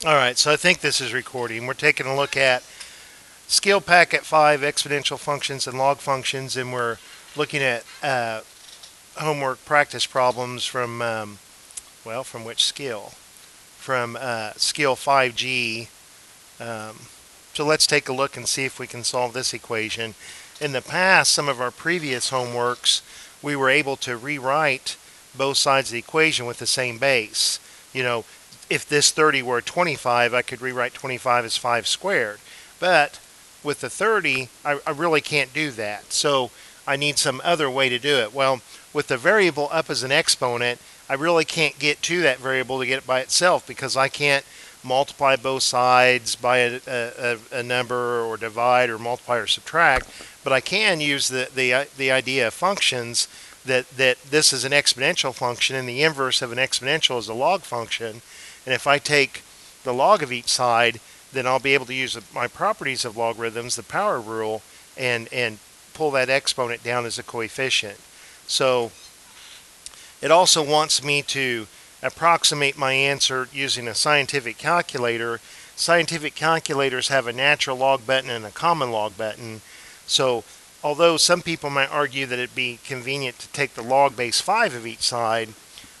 All right, so I think this is recording. We're taking a look at Scale Packet 5 exponential functions and log functions, and we're looking at homework practice problems from, from which skill? From Skill 5G. So let's take a look and see if we can solve this equation. In the past, some of our previous homeworks, we were able to rewrite both sides of the equation with the same base. You know, if this 30 were 25, I could rewrite 25 as 5 squared. But with the 30, I really can't do that. So I need some other way to do it. Well, with the variable up as an exponent, I really can't get to that variable to get it by itself because I can't multiply both sides by a number or divide or multiply or subtract, but I can use the idea of functions that this is an exponential function and the inverse of an exponential is a log function. And if I take the log of each side, then I'll be able to use my properties of logarithms, the power rule, and pull that exponent down as a coefficient. So it also wants me to approximate my answer using a scientific calculator. Scientific calculators have a natural log button and a common log button. So although some people might argue that it'd be convenient to take the log base 5 of each side,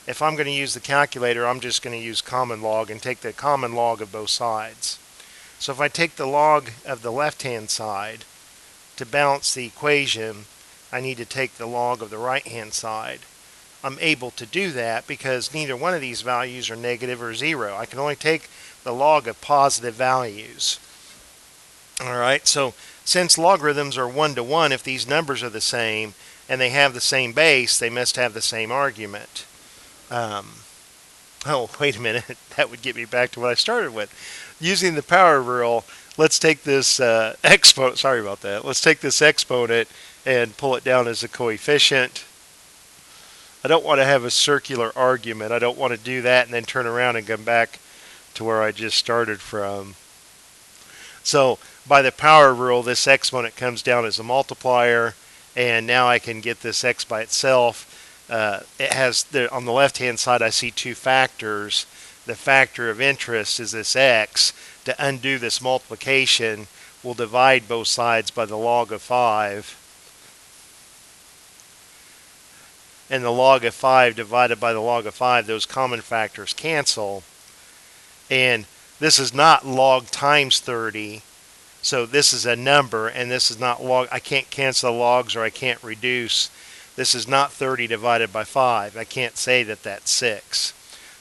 if I'm going to use the calculator, I'm just going to use common log and take the common log of both sides. So if I take the log of the left-hand side, to balance the equation, I need to take the log of the right-hand side. I'm able to do that because neither one of these values are negative or 0. I can only take the log of positive values. All right, so since logarithms are 1 to 1, if these numbers are the same and they have the same base, they must have the same argument. Oh, wait a minute. That would get me back to what I started with. Using the power rule, let's take this exponent. Sorry about that. Let's take this exponent and pull it down as a coefficient. I don't want to have a circular argument. I don't want to do that and then turn around and come back to where I just started from. So by the power rule, this exponent comes down as a multiplier, and now I can get this x by itself. It has on the left-hand side, I see two factors. The factor of interest is this x. To undo this multiplication, we'll divide both sides by the log of 5. And the log of 5 divided by the log of 5, those common factors cancel. And this is not log times 30. So this is a number, and this is not log. I can't cancel logs or I can't reduce. This is not 30 divided by 5. I can't say that that's 6.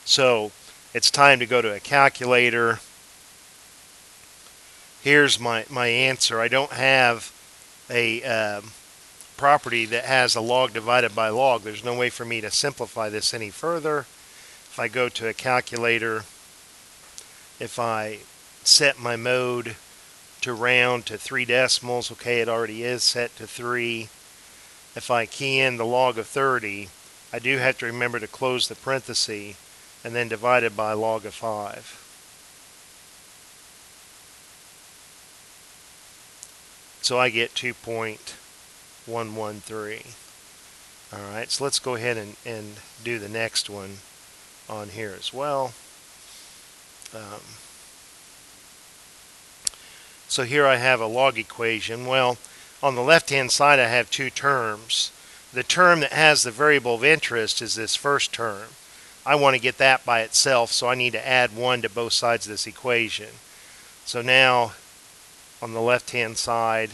So it's time to go to a calculator. Here's my answer. I don't have a property that has a log divided by log. There's no way for me to simplify this any further. If I go to a calculator, if I set my mode to round to 3 decimals, okay, it already is set to 3. If I key in the log of 30, I do have to remember to close the parenthesis and then divide it by log of 5. So I get 2.113. Alright, so let's go ahead and do the next one on here as well. So here I have a log equation. Well, on the left-hand side I have two terms. The term that has the variable of interest is this first term. I want to get that by itself, so I need to add 1 to both sides of this equation. So now, on the left-hand side,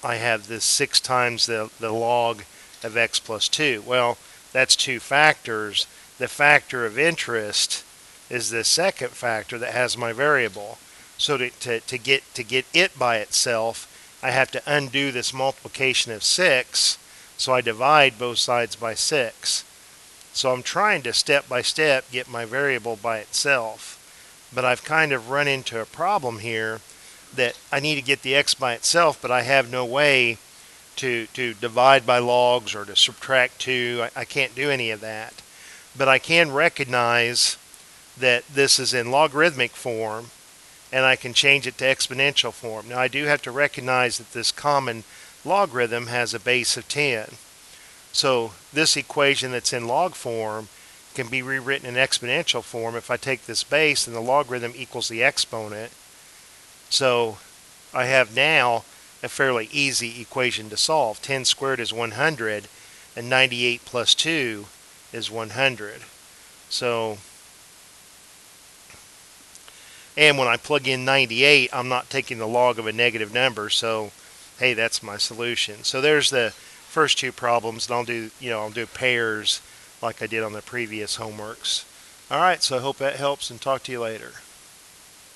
I have this 6 times the log of x plus 2. Well, that's two factors. The factor of interest is the second factor that has my variable. So to get it by itself, I have to undo this multiplication of 6, so I divide both sides by 6. So I'm trying to step by step get my variable by itself, but I've kind of run into a problem here that I need to get the x by itself, but I have no way to divide by logs or to subtract 2. I can't do any of that. But I can recognize that this is in logarithmic form, and I can change it to exponential form. Now I do have to recognize that this common logarithm has a base of 10. So this equation that's in log form can be rewritten in exponential form if I take this base and the logarithm equals the exponent. So I have now a fairly easy equation to solve. 10 squared is 100, and 98 plus 2 is 100. So, and when I plug in 98, I'm not taking the log of a negative number, so hey, that's my solution. So there's the first two problems, and I'll do pairs like I did on the previous homeworks. All right, so I hope that helps, and talk to you later.